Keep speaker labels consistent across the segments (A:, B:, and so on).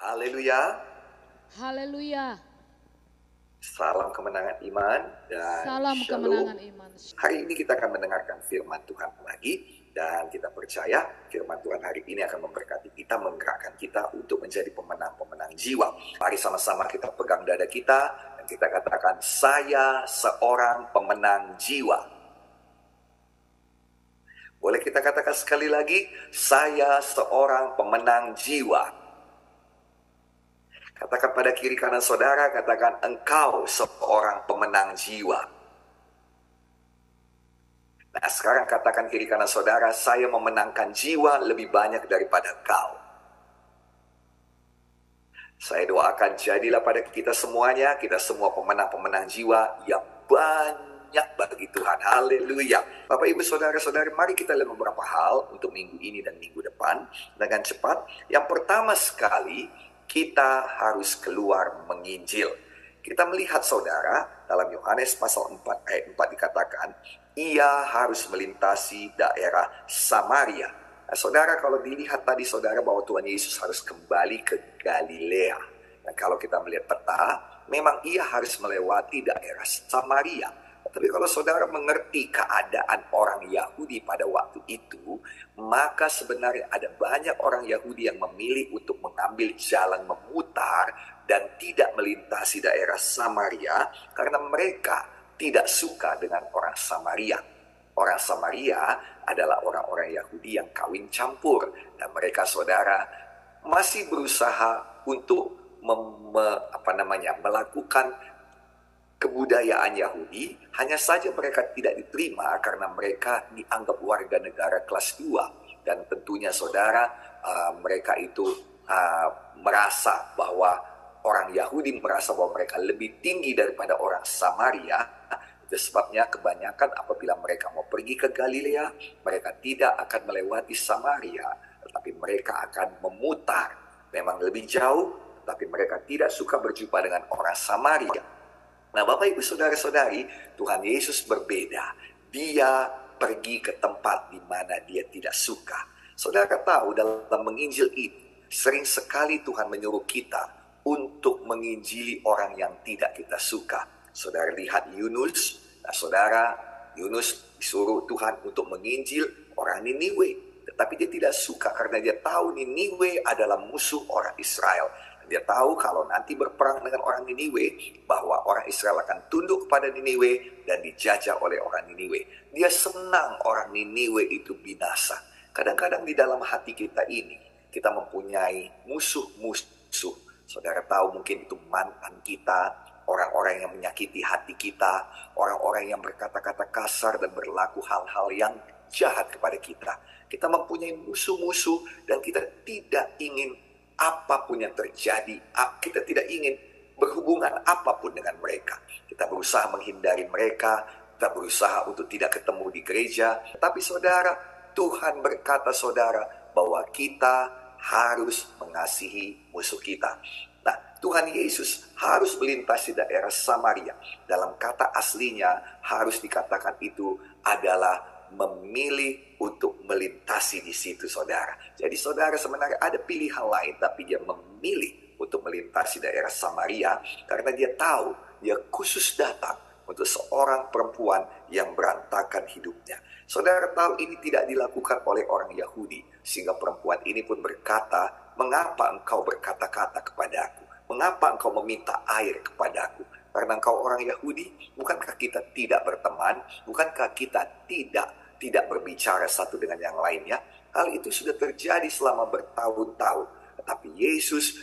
A: Haleluya.
B: Haleluya.
A: Salam kemenangan iman dan
B: Salam
A: shalom.
B: kemenangan iman.
A: Hari ini kita akan mendengarkan firman Tuhan lagi, dan kita percaya firman Tuhan hari ini akan memberkati kita, menggerakkan kita untuk menjadi pemenang-pemenang jiwa. Mari sama-sama kita pegang dada kita dan kita katakan, saya seorang pemenang jiwa. Boleh kita katakan sekali lagi, saya seorang pemenang jiwa. Katakan pada kiri kanan saudara, katakan engkau seorang pemenang jiwa. Nah, sekarang katakan kiri kanan saudara, saya memenangkan jiwa lebih banyak daripada kau. Saya doakan jadilah pada kita semuanya, kita semua pemenang-pemenang jiwa yang banyak bagi Tuhan. Haleluya. Bapak ibu saudara-saudari, mari kita lihat beberapa hal untuk minggu ini dan minggu depan dengan cepat. Yang pertama sekali, kita harus keluar menginjil. Kita melihat saudara, dalam Yohanes pasal 4 ayat 4 dikatakan, ia harus melintasi daerah Samaria. Nah, saudara, kalau dilihat tadi saudara bahwa Tuhan Yesus harus kembali ke Galilea. Dan kalau kita melihat peta, memang ia harus melewati daerah Samaria. Tapi kalau saudara mengerti keadaan orang Yahudi pada waktu itu, maka sebenarnya ada banyak orang Yahudi yang memilih untuk mengambil jalan memutar dan tidak melintasi daerah Samaria karena mereka tidak suka dengan orang Samaria. Orang Samaria adalah orang-orang Yahudi yang kawin campur, dan mereka saudara masih berusaha untuk melakukan kebudayaan Yahudi. Hanya saja mereka tidak diterima karena mereka dianggap warga negara kelas 2. Dan tentunya saudara, mereka itu merasa bahwa orang Yahudi merasa bahwa mereka lebih tinggi daripada orang Samaria. Itu sebabnya kebanyakan apabila mereka mau pergi ke Galilea, mereka tidak akan melewati Samaria, tetapi mereka akan memutar. Memang lebih jauh, tapi mereka tidak suka berjumpa dengan orang Samaria. Nah, Bapak Ibu Saudara-saudari, Tuhan Yesus berbeda. Dia pergi ke tempat di mana dia tidak suka. Saudara tahu dalam menginjil ini, sering sekali Tuhan menyuruh kita untuk menginjili orang yang tidak kita suka. Saudara lihat Yunus. Nah, saudara, Yunus disuruh Tuhan untuk menginjil orang Niniwe. Tetapi dia tidak suka karena dia tahu Niniwe adalah musuh orang Israel. Dia tahu kalau nanti berperang dengan orang Niniwe, bahwa orang Israel akan tunduk kepada Niniwe dan dijajah oleh orang Niniwe. Dia senang orang Niniwe itu binasa. Kadang-kadang di dalam hati kita ini, kita mempunyai musuh-musuh. Saudara tahu mungkin itu mantan kita, orang-orang yang menyakiti hati kita, orang-orang yang berkata-kata kasar dan berlaku hal-hal yang jahat kepada kita. Kita mempunyai musuh-musuh dan kita tidak ingin apapun yang terjadi, kita tidak ingin berhubungan apapun dengan mereka. Kita berusaha menghindari mereka, kita berusaha untuk tidak ketemu di gereja. Tapi saudara, Tuhan berkata saudara bahwa kita harus mengasihi musuh kita. Nah, Tuhan Yesus harus melintasi daerah Samaria. Dalam kata aslinya harus dikatakan itu adalah memilih untuk melintasi di situ, saudara. Jadi saudara sebenarnya ada pilihan lain, tapi dia memilih untuk melintasi daerah Samaria karena dia tahu dia khusus datang untuk seorang perempuan yang berantakan hidupnya. Saudara tahu ini tidak dilakukan oleh orang Yahudi, sehingga perempuan ini pun berkata, mengapa engkau berkata-kata kepadaku? Mengapa engkau meminta air kepadaku? Karena engkau orang Yahudi, bukankah kita tidak berteman? Bukankah kita tidak berbicara satu dengan yang lainnya? Hal itu sudah terjadi selama bertahun-tahun. Tetapi Yesus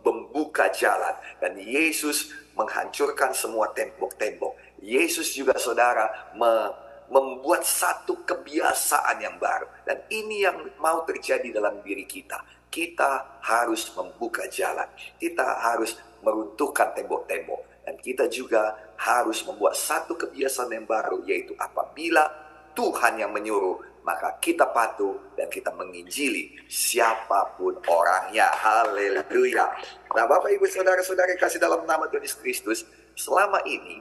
A: membuka jalan. Dan Yesus menghancurkan semua tembok-tembok. Yesus juga saudara membuat satu kebiasaan yang baru. Dan ini yang mau terjadi dalam diri kita. Kita harus membuka jalan. Kita harus meruntuhkan tembok-tembok. Dan kita juga harus membuat satu kebiasaan yang baru, yaitu apabila Tuhan yang menyuruh, maka kita patuh dan kita menginjili siapapun orangnya. Haleluya. Nah, Bapak Ibu Saudara-saudari kasih dalam nama Tuhan Yesus Kristus, selama ini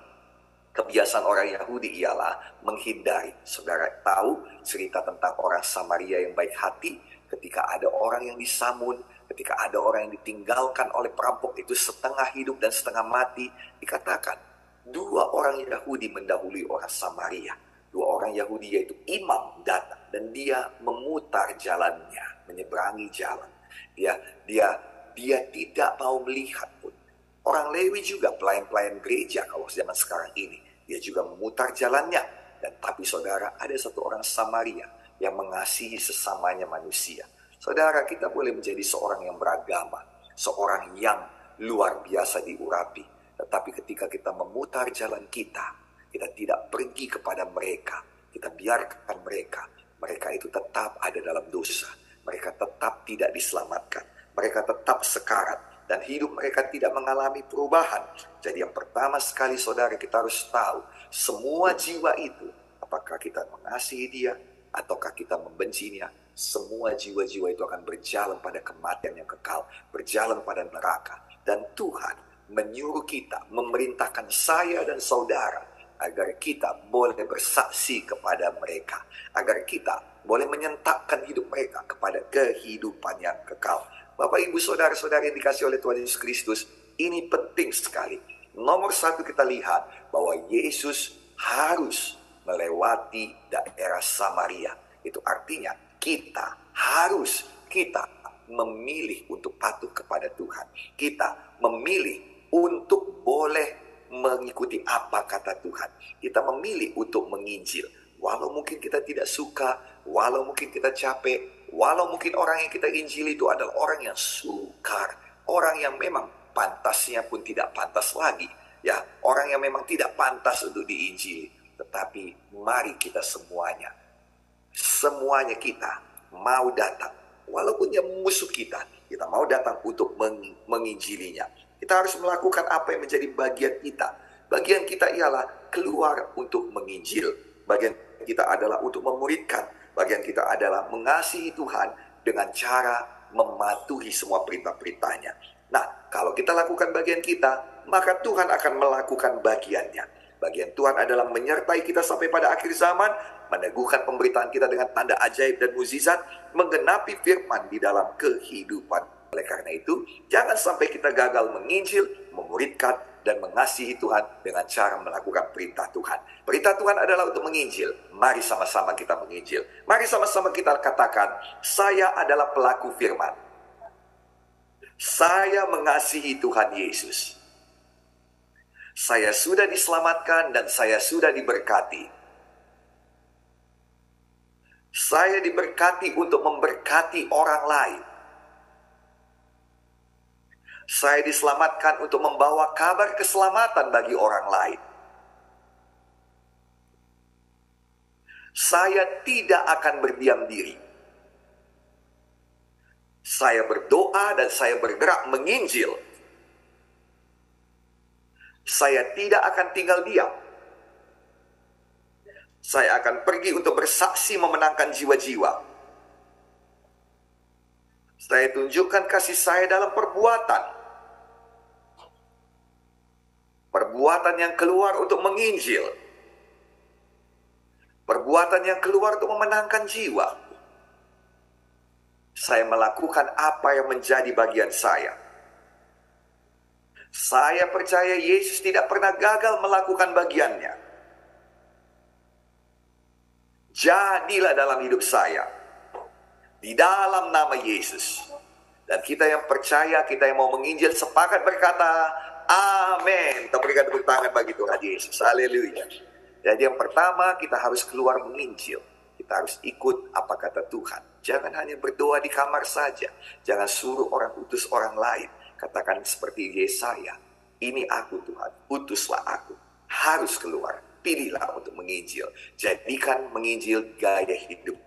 A: kebiasaan orang Yahudi ialah menghindari. Saudara tahu cerita tentang orang Samaria yang baik hati, ketika ada orang yang disamun, Ketika ada orang yang ditinggalkan oleh perampok itu setengah hidup dan setengah mati, dikatakan dua orang Yahudi mendahului orang Samaria. Dua orang Yahudi yaitu imam datang dan dia memutar jalannya, menyeberangi jalan. Dia tidak mau melihat pun. Orang Lewi juga pelayan-pelayan gereja kalau zaman sekarang ini, dia juga memutar jalannya. Dan tapi saudara, ada satu orang Samaria yang mengasihi sesamanya manusia. Saudara, kita boleh menjadi seorang yang beragama, seorang yang luar biasa diurapi. Tetapi ketika kita memutar jalan kita tidak pergi kepada mereka, kita biarkan mereka itu tetap ada dalam dosa. Mereka tetap tidak diselamatkan. Mereka tetap sekarat. Dan hidup mereka tidak mengalami perubahan. Jadi yang pertama sekali saudara, kita harus tahu, semua jiwa itu, apakah kita mengasihi dia, ataukah kita membencinya, semua jiwa-jiwa itu akan berjalan pada kematian yang kekal, berjalan pada neraka. Dan Tuhan menyuruh kita, memerintahkan saya dan saudara, agar kita boleh bersaksi kepada mereka, agar kita boleh menyentakkan hidup mereka kepada kehidupan yang kekal. Bapak, Ibu, Saudara-saudara yang dikasih oleh Tuhan Yesus Kristus, ini penting sekali. Nomor satu, kita lihat bahwa Yesus harus melewati daerah Samaria. Itu artinya kita memilih untuk patuh kepada Tuhan. Kita memilih untuk boleh mengikuti apa kata Tuhan. Kita memilih untuk menginjil. Walau mungkin kita tidak suka, walau mungkin kita capek, walau mungkin orang yang kita injili itu adalah orang yang sukar, orang yang memang pantasnya pun tidak pantas lagi, ya, orang yang memang tidak pantas untuk diinjili. Tetapi mari kita semuanya kita mau datang, walaupun dia musuh kita mau datang untuk menginjilinya. Kita harus melakukan apa yang menjadi bagian kita. Bagian kita ialah keluar untuk menginjil. Bagian kita adalah untuk memuridkan. Bagian kita adalah mengasihi Tuhan dengan cara mematuhi semua perintah-perintahnya. Nah, kalau kita lakukan bagian kita, maka Tuhan akan melakukan bagiannya. Bagian Tuhan adalah menyertai kita sampai pada akhir zaman, meneguhkan pemberitaan kita dengan tanda ajaib dan mukjizat, menggenapi firman di dalam kehidupan. Oleh karena itu, jangan sampai kita gagal menginjil, memuridkan, dan mengasihi Tuhan dengan cara melakukan perintah Tuhan. Perintah Tuhan adalah untuk menginjil. Mari sama-sama kita menginjil. Mari sama-sama kita katakan, saya adalah pelaku firman. Saya mengasihi Tuhan Yesus. Saya sudah diselamatkan dan saya sudah diberkati. Saya diberkati untuk memberkati orang lain. Saya diselamatkan untuk membawa kabar keselamatan bagi orang lain. Saya tidak akan berdiam diri. Saya berdoa dan saya bergerak menginjil. Saya tidak akan tinggal diam. Saya akan pergi untuk bersaksi memenangkan jiwa-jiwa. Saya tunjukkan kasih saya dalam perbuatan. Perbuatan yang keluar untuk menginjil. Perbuatan yang keluar untuk memenangkan jiwa. Saya melakukan apa yang menjadi bagian saya. Saya percaya Yesus tidak pernah gagal melakukan bagiannya. Jadilah dalam hidup saya. Di dalam nama Yesus. Dan kita yang percaya, kita yang mau menginjil, sepakat berkata, amin. Kita berikan tepuk tangan bagi Tuhan Yesus. Haleluya. Jadi yang pertama, kita harus keluar menginjil. Kita harus ikut apa kata Tuhan. Jangan hanya berdoa di kamar saja. Jangan suruh orang utus orang lain. Katakan seperti Yesaya, ini aku Tuhan, utuslah aku. Harus keluar, pilihlah untuk menginjil. Jadikan menginjil gaya hidup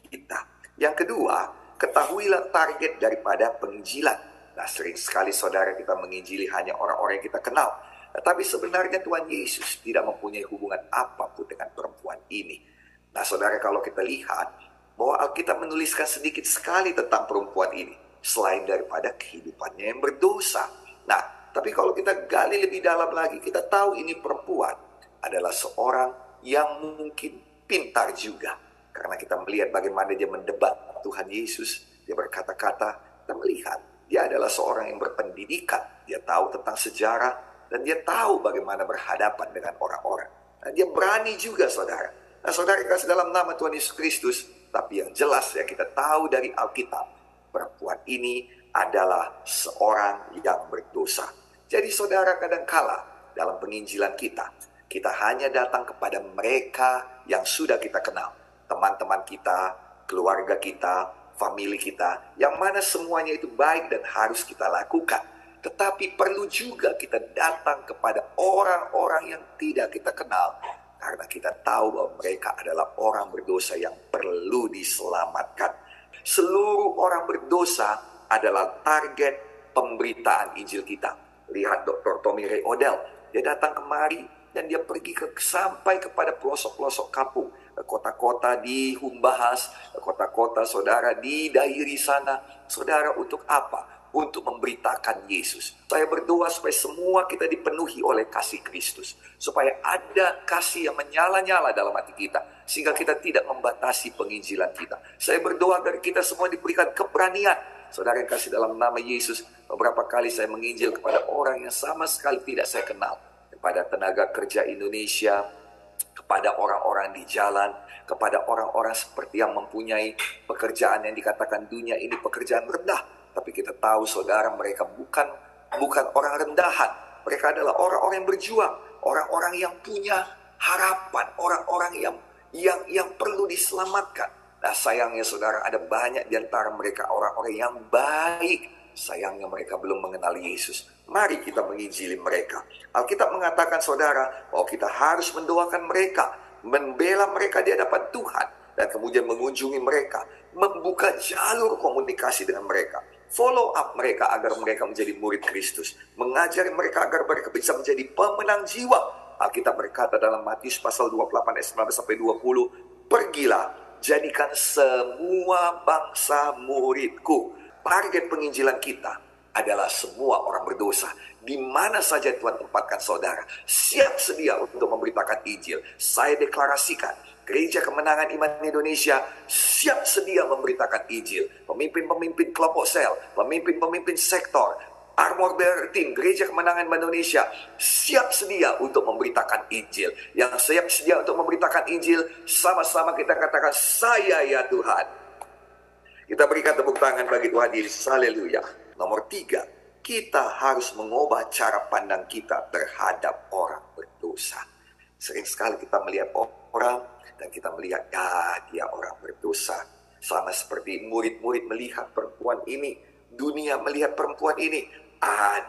A: kita. Yang kedua, ketahuilah target daripada penginjilan. Nah, sering sekali saudara kita menginjili hanya orang-orang yang kita kenal. Tetapi sebenarnya Tuhan Yesus tidak mempunyai hubungan apapun dengan perempuan ini. Nah, saudara, kalau kita lihat bahwa Alkitab menuliskan sedikit sekali tentang perempuan ini, selain daripada kehidupannya yang berdosa. Nah, tapi kalau kita gali lebih dalam lagi, kita tahu ini perempuan adalah seorang yang mungkin pintar juga. Karena kita melihat bagaimana dia mendebat Tuhan Yesus. Dia berkata-kata, kita melihat dia adalah seorang yang berpendidikan. Dia tahu tentang sejarah dan dia tahu bagaimana berhadapan dengan orang-orang. Nah, dia berani juga, saudara. Nah, saudara kasih dalam nama Tuhan Yesus Kristus. Tapi yang jelas ya, kita tahu dari Alkitab, perempuan ini adalah seorang yang berdosa. Jadi saudara, kadangkala dalam penginjilan kita hanya datang kepada mereka yang sudah kita kenal. Teman-teman kita, keluarga kita, famili kita, yang mana semuanya itu baik dan harus kita lakukan. Tetapi perlu juga kita datang kepada orang-orang yang tidak kita kenal, karena kita tahu bahwa mereka adalah orang berdosa yang perlu diselamatkan. Seluruh orang berdosa adalah target pemberitaan Injil kita. Lihat Dr. Tommy Ray Odell, dia datang kemari dan dia pergi sampai kepada pelosok-pelosok kampung, ke kota-kota di Humbahas, ke kota-kota saudara di Dairi sana. Saudara, untuk apa? Untuk memberitakan Yesus. Saya berdoa supaya semua kita dipenuhi oleh kasih Kristus, supaya ada kasih yang menyala-nyala dalam hati kita, sehingga kita tidak membatasi penginjilan kita. Saya berdoa agar kita semua diberikan keberanian. Saudara yang kasih dalam nama Yesus, beberapa kali saya menginjil kepada orang yang sama sekali tidak saya kenal, kepada tenaga kerja Indonesia, kepada orang-orang di jalan, kepada orang-orang seperti yang mempunyai pekerjaan yang dikatakan dunia ini pekerjaan rendah. Tapi kita tahu saudara, mereka bukan orang rendahan. Mereka adalah orang-orang yang berjuang, orang-orang yang punya harapan, orang-orang yang perlu diselamatkan. Nah, sayangnya saudara, ada banyak di antara mereka orang-orang yang baik. Sayangnya mereka belum mengenal Yesus. Mari kita menginjili mereka. Alkitab mengatakan saudara, bahwa kita harus mendoakan mereka, membela mereka di hadapan Tuhan, dan kemudian mengunjungi mereka, membuka jalur komunikasi dengan mereka, follow up mereka agar mereka menjadi murid Kristus, mengajari mereka agar mereka bisa menjadi pemenang jiwa. Alkitab berkata dalam Matius pasal 28 ayat 19-20, pergilah, jadikan semua bangsa muridku. Target penginjilan kita adalah semua orang berdosa. Di mana saja Tuhan tempatkan saudara, siap sedia untuk memberitakan Injil. Saya deklarasikan, Gereja Kemenangan Iman Indonesia siap sedia memberitakan Injil. Pemimpin-pemimpin kelompok sel, pemimpin-pemimpin sektor, Armor Bearer Team, Gereja Kemenangan Iman Indonesia siap sedia untuk memberitakan Injil. Yang siap sedia untuk memberitakan Injil, sama-sama kita katakan, saya ya Tuhan. Kita berikan tepuk tangan bagi Tuhan Yesus. Haleluya. Nomor 3, kita harus mengubah cara pandang kita terhadap orang berdosa. Sering sekali kita melihat orang dan kita melihat, ya dia orang berdosa. Sama seperti murid-murid melihat perempuan ini, dunia melihat perempuan ini,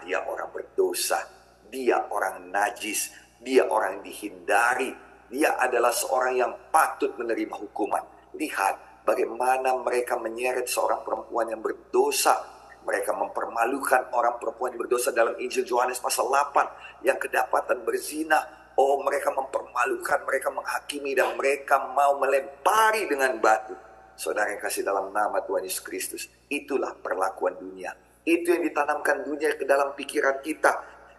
A: dia orang berdosa, dia orang najis, dia orang dihindari, dia adalah seorang yang patut menerima hukuman. Lihat bagaimana mereka menyeret seorang perempuan yang berdosa. Mereka mempermalukan orang perempuan yang berdosa dalam Injil Yohanes pasal 8 yang kedapatan berzina. Oh, mereka mempermalukan, mereka menghakimi, dan mereka mau melempari dengan batu. Saudara yang kasih dalam nama Tuhan Yesus Kristus, itulah perlakuan dunia. Itu yang ditanamkan dunia ke dalam pikiran kita.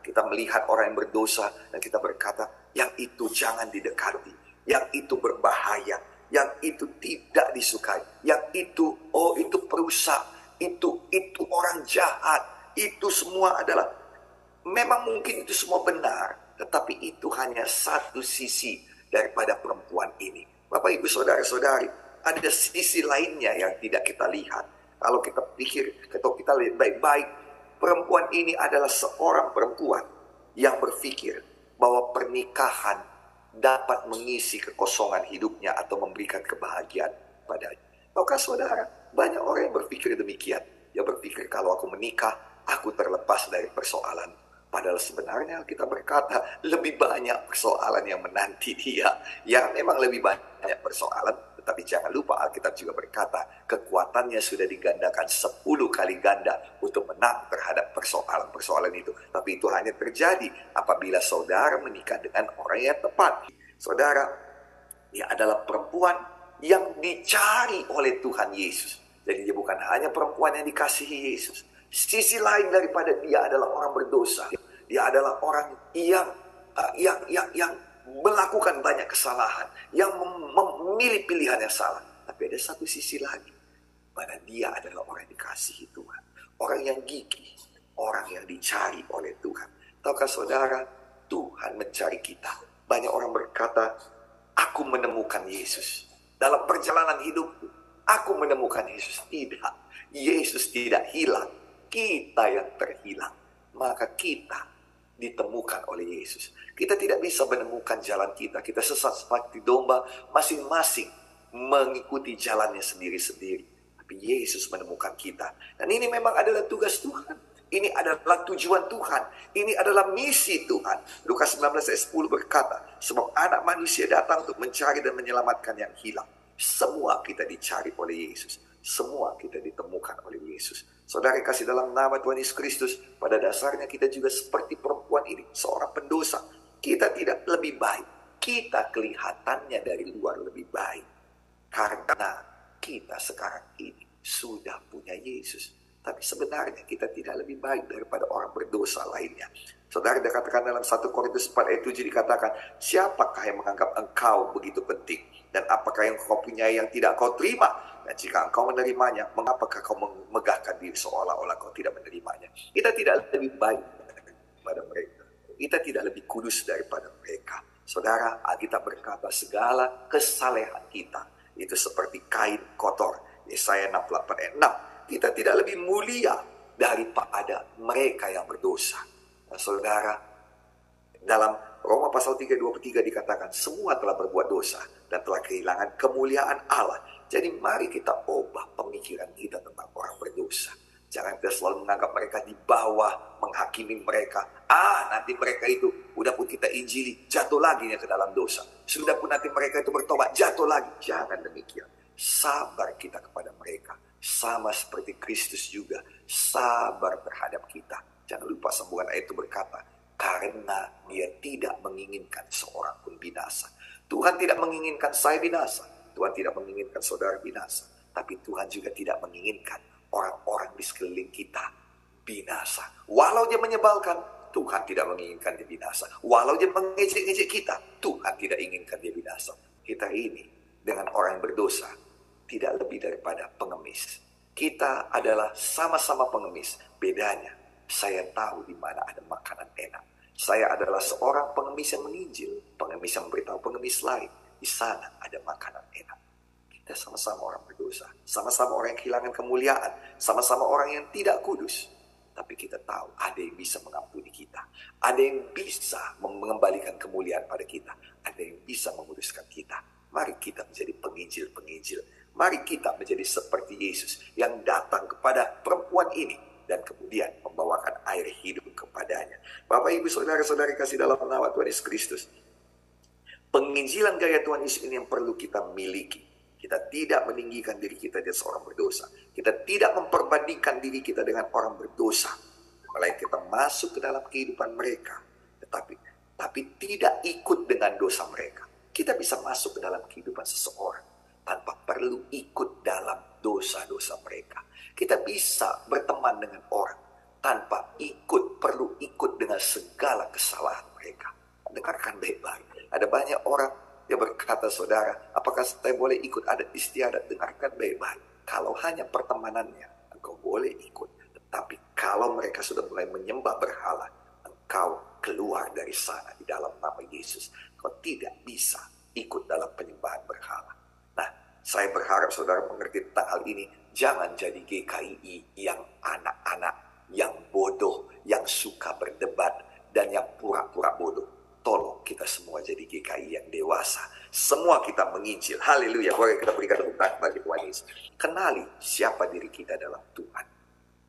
A: Kita melihat orang yang berdosa dan kita berkata, yang itu jangan didekati, yang itu berbahaya, yang itu tidak disukai, yang itu, oh itu perusak, itu orang jahat. Itu semua adalah, memang mungkin itu semua benar, tetapi itu hanya satu sisi daripada perempuan ini. Bapak Ibu Saudara-saudari, ada sisi lainnya yang tidak kita lihat. Kalau kita pikir, atau kita lihat baik-baik, perempuan ini adalah seorang perempuan yang berpikir bahwa pernikahan dapat mengisi kekosongan hidupnya atau memberikan kebahagiaan padanya. Tahukah saudara, banyak orang yang berpikir demikian. Dia berpikir kalau aku menikah, aku terlepas dari persoalan. Padahal sebenarnya kita berkata lebih banyak persoalan yang menanti dia. Ya memang lebih banyak persoalan, tetapi jangan lupa Alkitab juga berkata kekuatannya sudah digandakan 10 kali ganda untuk menang terhadap persoalan-persoalan itu. Tapi itu hanya terjadi apabila saudara menikah dengan orang yang tepat. Saudara, dia adalah perempuan yang dicari oleh Tuhan Yesus. Jadi dia bukan hanya perempuan yang dikasihi Yesus. Sisi lain daripada dia adalah orang berdosa. Dia adalah orang yang melakukan banyak kesalahan, yang memilih pilihan yang salah. Tapi ada satu sisi lagi, mana dia adalah orang yang dikasihi Tuhan. orang yang gigih, orang yang dicari oleh Tuhan. Tahukah saudara, Tuhan mencari kita. Banyak orang berkata, aku menemukan Yesus. Dalam perjalanan hidupku, aku menemukan Yesus. Tidak, Yesus tidak hilang. Kita yang terhilang. Maka kita ditemukan oleh Yesus. Kita tidak bisa menemukan jalan kita. Kita sesat seperti domba, masing-masing mengikuti jalannya sendiri-sendiri. Tapi Yesus menemukan kita. Dan ini memang adalah tugas Tuhan. Ini adalah tujuan Tuhan. Ini adalah misi Tuhan. Lukas 19 ayat 10 berkata, sebab anak manusia datang untuk mencari dan menyelamatkan yang hilang. Semua kita dicari oleh Yesus. Semua kita ditemukan oleh Yesus. Saudara kasih dalam nama Tuhan Yesus Kristus, pada dasarnya kita juga seperti perempuan ini, seorang pendosa. Kita tidak lebih baik. Kita kelihatannya dari luar lebih baik. Karena kita sekarang ini sudah punya Yesus. Tapi sebenarnya kita tidak lebih baik daripada orang berdosa lainnya. Saudara dikatakan dalam 1 Korintus 4 ayat 7 dikatakan, siapakah yang menganggap engkau begitu penting? Dan apakah yang kau punya yang tidak kau terima? Dan jika engkau menerimanya, mengapakah kau memegahkan diri seolah-olah kau tidak menerimanya? Kita tidak lebih baik daripada mereka. Kita tidak lebih kudus daripada mereka. Saudara, Alkitab berkata segala kesalehan kita itu seperti kain kotor. Yesaya 68 ayat 6. Kita tidak lebih mulia daripada mereka yang berdosa. Nah, saudara, dalam Roma pasal 3:23 dikatakan semua telah berbuat dosa dan telah kehilangan kemuliaan Allah. Jadi mari kita ubah pemikiran kita tentang orang berdosa. Jangan kita selalu menganggap mereka di bawah, menghakimi mereka. Nanti mereka itu, udah pun kita injili, jatuh lagi ke dalam dosa. Sudah pun nanti mereka itu bertobat, jatuh lagi. Jangan demikian. Sabar kita kepada mereka. Sama seperti Kristus juga, sabar terhadap kita. Jangan lupa sambungan ayat itu berkata, karena dia tidak menginginkan seorang pun binasa. Tuhan tidak menginginkan saya binasa. Tuhan tidak menginginkan saudara binasa. Tapi Tuhan juga tidak menginginkan orang-orang di sekeliling kita binasa. Walau dia menyebalkan, Tuhan tidak menginginkan dia binasa. Walau dia mengejek-ejek kita, Tuhan tidak inginkan dia binasa. Kita ini dengan orang yang berdosa tidak lebih daripada pengemis. Kita adalah sama-sama pengemis. Bedanya, saya tahu di mana ada makanan enak. Saya adalah seorang pengemis yang menginjil, pengemis yang memberitahu pengemis lain. Di sana ada makanan enak. Kita sama-sama orang berdosa, sama-sama orang yang kehilangan kemuliaan, sama-sama orang yang tidak kudus. Tapi kita tahu ada yang bisa mengampuni kita, ada yang bisa mengembalikan kemuliaan pada kita, ada yang bisa menguduskan kita. Mari kita menjadi penginjil-penginjil. Mari kita menjadi seperti Yesus yang datang kepada perempuan ini dan kemudian membawakan air hidup kepadanya. Bapak, Ibu, saudara-saudari kasih dalam nama Tuhan Yesus Kristus. Penginjilan gaya Tuhan Yesus ini yang perlu kita miliki. Kita tidak meninggikan diri kita di seorang berdosa. Kita tidak memperbandingkan diri kita dengan orang berdosa. Melainkan kita masuk ke dalam kehidupan mereka. Tapi tidak ikut dengan dosa mereka. Kita bisa masuk ke dalam kehidupan seseorang tanpa perlu ikut dalam dosa-dosa mereka. Kita bisa berteman dengan orang tanpa perlu ikut dengan segala kesalahan mereka. Dengarkan baik-baik. Ada banyak orang yang berkata, saudara, apakah saya boleh ikut adat istiadat? Dengarkan baik-baik. Kalau hanya pertemanannya, engkau boleh ikut. Tetapi kalau mereka sudah mulai menyembah berhala, engkau keluar dari sana di dalam nama Yesus. Kau tidak bisa ikut dalam penyembahan berhala. Nah, saya berharap saudara mengerti tentang hal ini. Jangan jadi GKI yang anak-anak, yang bodoh, yang suka berdebat, dan yang pura-pura bodoh. Tolong kita semua jadi GKI yang dewasa. Semua kita menginjil. Haleluya. Boleh kita berikan tepuk tangan bagi Tuhan Yesus. Kenali siapa diri kita dalam Tuhan.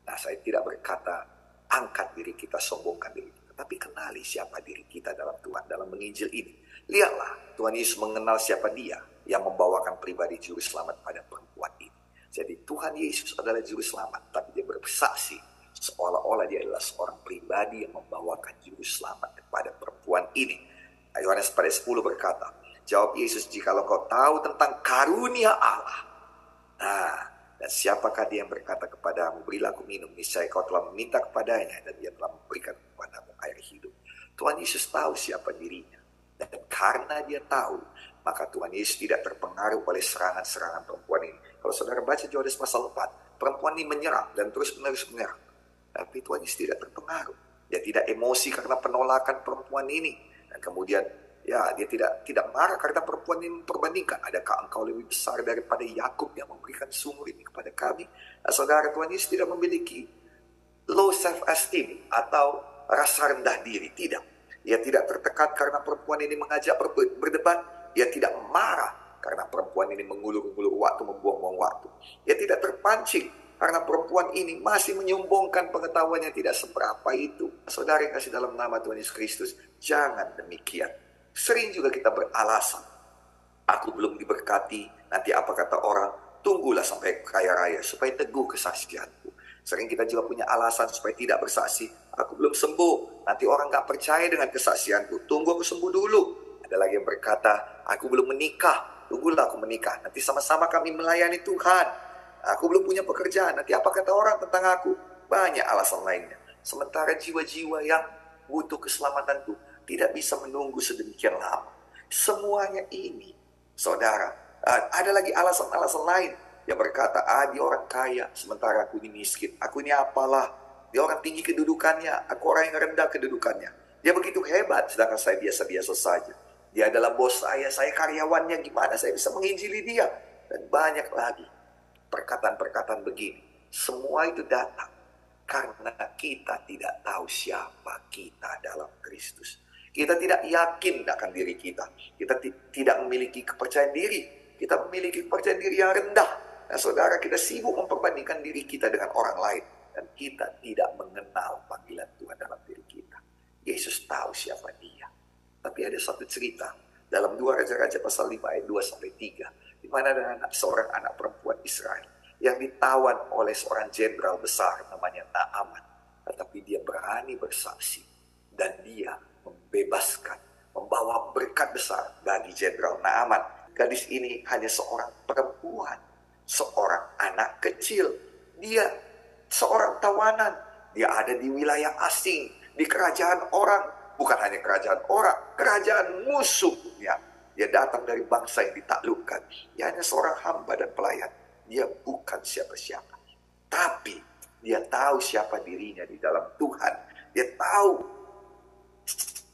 A: Nah, saya tidak berkata angkat diri kita, sombongkan diri kita. Tapi kenali siapa diri kita dalam Tuhan. Dalam menginjil ini. Lihatlah, Tuhan Yesus mengenal siapa dia yang membawakan pribadi juru selamat pada perempuan ini. Jadi Tuhan Yesus adalah juru selamat. Tapi dia bersaksi seolah-olah dia adalah seorang pribadi yang membawakan juru selamat kepada perempuan ini. Yohanes 10 berkata, jawab Yesus, jikalau kau tahu tentang karunia Allah. Nah, dan siapakah dia yang berkata kepadamu, berilah aku minum, niscaya kau telah meminta kepadanya, dan dia telah memberikan kepadamu air hidup. Tuhan Yesus tahu siapa dirinya. Dan karena dia tahu, maka Tuhan Yesus tidak terpengaruh oleh serangan-serangan perempuan ini. Kalau saudara baca Yohanes pasal 4, perempuan ini menyerang dan terus-menerus menyerang. Tapi Tuhan Yesus tidak terpengaruh. Dia tidak emosi karena penolakan perempuan ini. Dan kemudian ya dia tidak marah karena perempuan ini memperbandingkan. Adakah engkau lebih besar daripada Yakub yang memberikan sumur ini kepada kami? Nah, saudara, Tuhan Yesus tidak memiliki low self-esteem atau rasa rendah diri. Tidak. Dia tidak tertekan karena perempuan ini mengajak berdebat. Dia tidak marah karena perempuan ini mengulur-ulur waktu, membuang-buang waktu. Dia tidak terpancing karena perempuan ini masih menyombongkan pengetahuannya tidak seberapa itu. Saudara yang kasih dalam nama Tuhan Yesus Kristus, jangan demikian. Sering juga kita beralasan, aku belum diberkati, nanti apa kata orang, tunggulah sampai kaya raya supaya teguh kesaksianku. Sering kita juga punya alasan supaya tidak bersaksi, aku belum sembuh, nanti orang gak percaya dengan kesaksianku, tunggu aku sembuh dulu. Ada lagi yang berkata, aku belum menikah, tunggulah aku menikah, nanti sama-sama kami melayani Tuhan. Aku belum punya pekerjaan, nanti apa kata orang tentang aku? Banyak alasan lainnya. Sementara jiwa-jiwa yang butuh keselamatan itu tidak bisa menunggu sedemikian lama. Semuanya ini, saudara, ada lagi alasan-alasan lain yang berkata, dia orang kaya, sementara aku ini miskin. Aku ini apalah, dia orang tinggi kedudukannya, aku orang yang rendah kedudukannya. Dia begitu hebat, sedangkan saya biasa-biasa saja. Dia adalah bos saya karyawannya, gimana saya bisa menginjili dia? Dan banyak lagi perkataan-perkataan begini. Semua itu datang karena kita tidak tahu siapa kita dalam Kristus. Kita tidak yakin akan diri kita. Kita tidak memiliki kepercayaan diri. Kita memiliki kepercayaan diri yang rendah. Nah, saudara, kita sibuk memperbandingkan diri kita dengan orang lain. Dan kita tidak mengenal panggilan Tuhan dalam diri kita. Yesus tahu siapa dia. Tapi ada satu cerita dalam 2 Raja-Raja pasal 5 ayat 2-3. Di mana ada seorang anak perempuan Israel yang ditawan oleh seorang jenderal besar namanya Naaman. Tetapi dia berani bersaksi. Dan dia membebaskan, membawa berkat besar bagi jenderal Naaman. Gadis ini hanya seorang perempuan, seorang anak kecil. Dia seorang tawanan. Dia ada di wilayah asing, di kerajaan orang. Bukan hanya kerajaan orang, kerajaan musuhnya. Dia datang dari bangsa yang ditaklukkan. Dia hanya seorang hamba dan pelayan. Dia bukan siapa-siapa. Tapi dia tahu siapa dirinya di dalam Tuhan. Dia tahu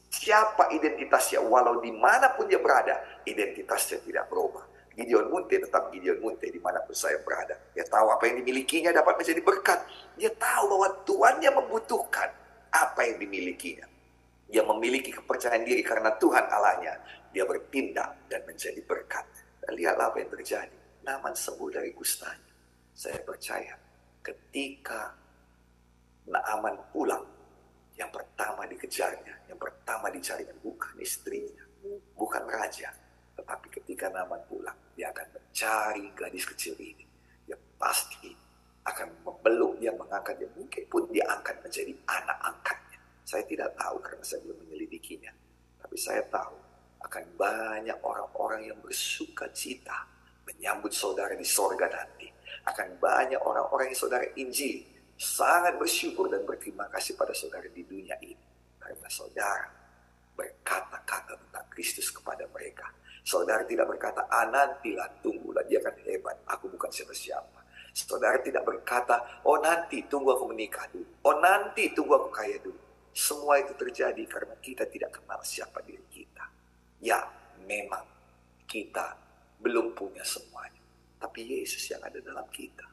A: siapa identitasnya. Walau dimanapun dia berada, identitasnya tidak berubah. Gideon Munte tetap Gideon Munte dimanapun saya berada. Dia tahu apa yang dimilikinya dapat menjadi berkat. Dia tahu bahwa Tuhannya membutuhkan apa yang dimilikinya. Dia memiliki kepercayaan diri karena Tuhan Allahnya. Dia bertindak dan menjadi berkat. Dan lihatlah apa yang terjadi. Naaman sembuh dari kustanya. Saya percaya ketika Naaman pulang, yang pertama dikejarnya, yang pertama dicarinya bukan istrinya, bukan raja. Tetapi ketika Naaman pulang, dia akan mencari gadis kecil ini. Dia pasti akan memeluk dia, mengangkat dia. Mungkin pun dia akan menjadi anak angkatnya. Saya tidak tahu karena saya belum menyelidikinya. Tapi saya tahu akan banyak orang-orang yang bersuka cita menyambut saudara di sorga nanti. Akan banyak orang-orang yang saudara injil sangat bersyukur dan berterima kasih pada saudara di dunia ini. Karena saudara berkata-kata tentang Kristus kepada mereka. Saudara tidak berkata, nantilah, tunggulah, dia akan hebat, aku bukan siapa-siapa. Saudara tidak berkata, nanti tunggu aku menikah dulu. Nanti tunggu aku kaya dulu. Semua itu terjadi karena kita tidak kenal siapa diri kita. Ya, memang kita belum punya semuanya. Tapi Yesus yang ada dalam kita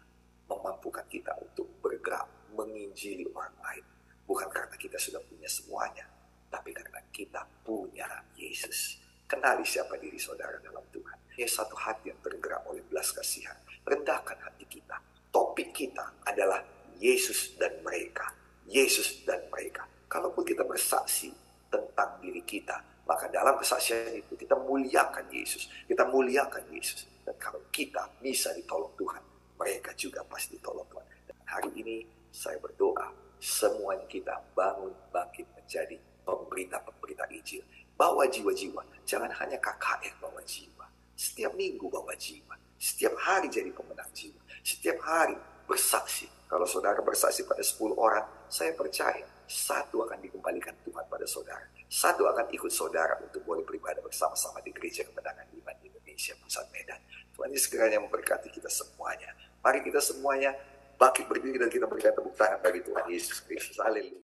A: memampukan kita untuk bergerak, menginjili orang lain. Bukan karena kita sudah punya semuanya, tapi karena kita punya Yesus. Kenali siapa diri saudara dalam Tuhan. Ini satu hati yang tergerak oleh belas kasihan. Rendahkan hati kita. Topik kita adalah Yesus dan mereka. Yesus dan mereka. Kalaupun kita bersaksi tentang diri kita, maka dalam kesaksian itu kita muliakan Yesus. Kita muliakan Yesus. Dan kalau kita bisa ditolong Tuhan, mereka juga pasti ditolong Tuhan. Dan hari ini saya berdoa, semuanya kita bangun bangkit menjadi pemberita-pemberita Injil. Bawa jiwa-jiwa. Jangan hanya KKR bawa jiwa. Setiap minggu bawa jiwa. Setiap hari jadi pemenang jiwa. Setiap hari bersaksi. Kalau saudara bersaksi pada 10 orang, saya percaya satu akan dikembalikan Tuhan pada saudara. Satu akan ikut saudara untuk boleh beribadah bersama-sama di Gereja Kemenangan Iman Indonesia Pusat Medan. Tuhan Yesus sekiranya memberkati kita semuanya. Mari kita semuanya bangkit berdiri dan kita berikan tepuk tangan bagi Tuhan Yesus Kristus. Haleluya.